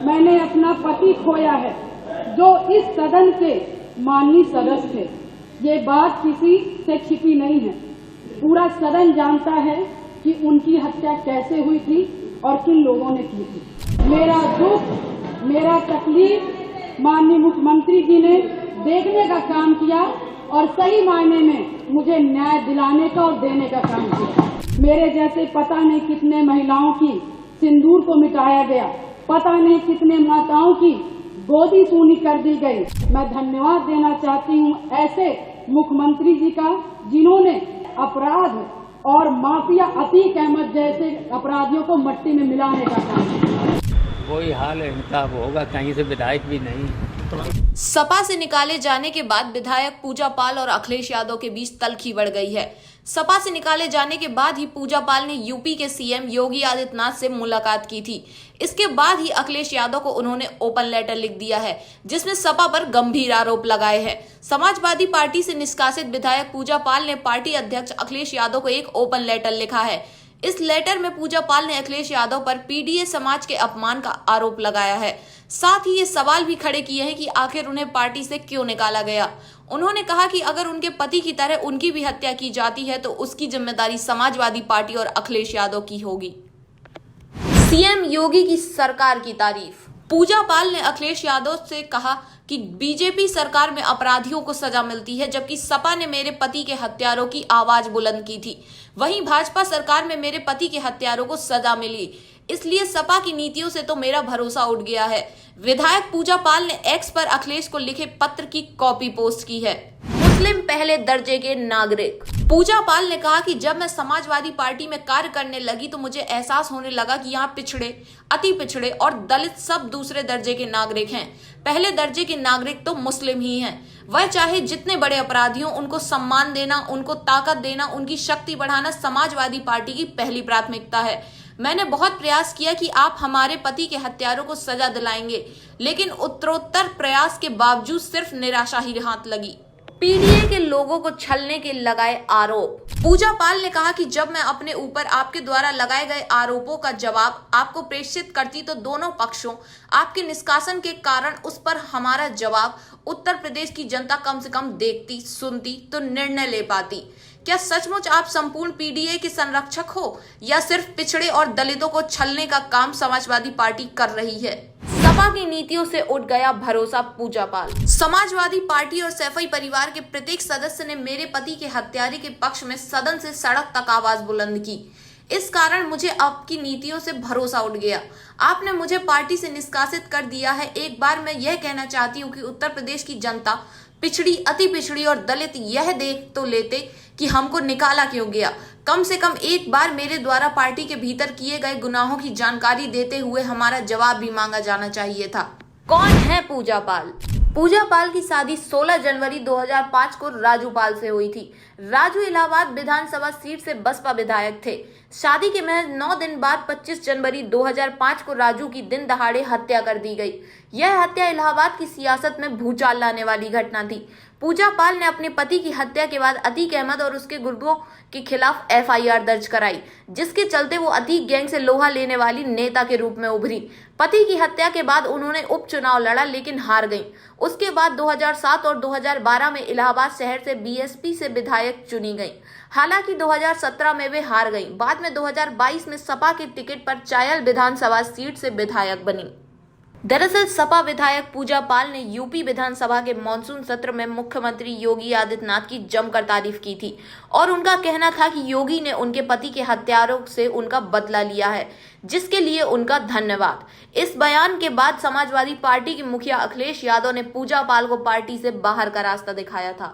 मैंने अपना पति खोया है, जो इस सदन के माननीय सदस्य थे। ये बात किसी से छिपी नहीं है। पूरा सदन जानता है कि उनकी हत्या कैसे हुई थी और किन लोगों ने की थी। मेरा दुख, मेरा तकलीफ माननीय मुख्यमंत्री जी ने देखने का काम किया और सही मायने में मुझे न्याय दिलाने का और देने का काम किया। मेरे जैसे पता नहीं कितने महिलाओं की सिंदूर को मिटाया गया, पता नहीं कितने माताओं की गोदी सूनी कर दी गई। मैं धन्यवाद देना चाहती हूँ ऐसे मुख्यमंत्री जी का, जिन्होंने अपराध और माफिया अतीक अहमद जैसे अपराधियों को मट्टी में मिलाने का काम किया। वही हाल है, इंसाफ होगा, कहीं से विधायक भी नहीं। सपा से निकाले जाने के बाद विधायक पूजा पाल और अखिलेश यादव के बीच तल्खी बढ़ गई है। सपा से निकाले जाने के बाद ही पूजा पाल ने यूपी के सीएम योगी आदित्यनाथ से मुलाकात की थी। इसके बाद ही अखिलेश यादव को उन्होंने ओपन लेटर लिख दिया है, जिसमें सपा पर गंभीर आरोप लगाए हैं। समाजवादी पार्टी से निष्कासित विधायक पूजा पाल ने पार्टी अध्यक्ष अखिलेश यादव को एक ओपन लेटर लिखा है। इस लेटर में पूजा पाल ने अखिलेश यादव पर पीडीए समाज के अपमान का आरोप लगाया है। साथ ही ये सवाल भी खड़े किए हैं कि आखिर उन्हें पार्टी से क्यों निकाला गया। उन्होंने कहा कि अगर उनके पति की तरह उनकी भी हत्या की जाती है तो उसकी जिम्मेदारी समाजवादी पार्टी और अखिलेश यादव की होगी। सीएम योगी की सरकार की तारीफ। पूजा पाल ने अखिलेश यादव से कहा कि बीजेपी सरकार में अपराधियों को सजा मिलती है, जबकि सपा ने मेरे पति के हत्यारों की आवाज बुलंद की थी। वहीं भाजपा सरकार में मेरे पति के हत्यारों को सजा मिली, इसलिए सपा की नीतियों से तो मेरा भरोसा उठ गया है। विधायक पूजा पाल ने एक्स पर अखिलेश को लिखे पत्र की कॉपी पोस्ट की है। मुस्लिम पहले दर्जे के नागरिक। पूजा पाल ने कहा कि जब मैं समाजवादी पार्टी में कार्य करने लगी तो मुझे एहसास होने लगा कि यहाँ पिछड़े, अति पिछड़े और दलित सब दूसरे दर्जे के नागरिक हैं। पहले दर्जे के नागरिक तो मुस्लिम ही हैं। वह चाहे जितने बड़े अपराधी हों, उनको सम्मान देना, उनको ताकत देना, उनकी शक्ति बढ़ाना समाजवादी पार्टी की पहली प्राथमिकता है। मैंने बहुत प्रयास किया कि आप हमारे पति के हत्यारों को सजा दिलाएंगे, लेकिन उत्तरोत्तर प्रयास के बावजूद सिर्फ निराशा ही हाथ लगी। पीडीए के लोगों को छलने के लगाए आरोप। पूजा पाल ने कहा कि जब मैं अपने ऊपर आपके द्वारा लगाए गए आरोपों का जवाब आपको प्रेषित करती तो दोनों पक्षों आपके निष्कासन के कारण उस पर हमारा जवाब उत्तर प्रदेश की जनता कम से कम देखती, सुनती तो निर्णय ले पाती। क्या सचमुच आप संपूर्ण पीडीए के संरक्षक हो या सिर्फ पिछड़े और दलितों को छलने का काम समाजवादी पार्टी कर रही है? सपा की नीतियों से उठ गया भरोसा। पूजा पाल। समाजवादी पार्टी और सैफई परिवार के प्रत्येक सदस्य ने मेरे पति के हत्यारे के पक्ष में सदन से सड़क तक आवाज बुलंद की। इस कारण मुझे आपकी नीतियों से भरोसा उठ गया। आपने मुझे पार्टी से निष्कासित कर दिया है। एक बार मैं यह कहना चाहती हूँ कि उत्तर प्रदेश की जनता पिछड़ी, अति पिछड़ी और दलित यह देख तो लेते कि हमको निकाला क्यों गया। कम से कम एक बार मेरे द्वारा पार्टी के भीतर किए गए गुनाहों की जानकारी देते हुए हमारा जवाब भी मांगा जाना चाहिए था। कौन है पूजा पाल? पूजा पाल की शादी 16 जनवरी 2005 को राजू पाल से हुई थी। राजू इलाहाबाद विधानसभा सीट से बसपा विधायक थे। शादी के महज 9 दिन बाद 25 जनवरी 2005 को राजू की दिन दहाड़े हत्या कर दी गई। यह हत्या इलाहाबाद की सियासत में भूचाल लाने वाली घटना थी। पूजा पाल ने अपने पति की हत्या के बाद अतीक अहमद और उसके गुर्गों के खिलाफ एफआईआर दर्ज कराई, जिसके चलते वो अतीक गैंग से लोहा लेने वाली नेता के रूप में उभरी। पति की हत्या के बाद उन्होंने उपचुनाव लड़ा, लेकिन हार गईं। उसके बाद 2007 और 2012 में इलाहाबाद शहर से बीएसपी से विधायक चुनी गईं। हालांकि 2017 में वे हार गईं। बाद में 2022 में सपा के टिकट पर चायल विधानसभा सीट से विधायक बनी। दरअसल सपा विधायक पूजा पाल ने यूपी विधानसभा के मॉनसून सत्र में मुख्यमंत्री योगी आदित्यनाथ की जमकर तारीफ की थी और उनका कहना था कि योगी ने उनके पति के हत्यारों से उनका बदला लिया है, जिसके लिए उनका धन्यवाद। इस बयान के बाद समाजवादी पार्टी के मुखिया अखिलेश यादव ने पूजा पाल को पार्टी से बाहर का रास्ता दिखाया था।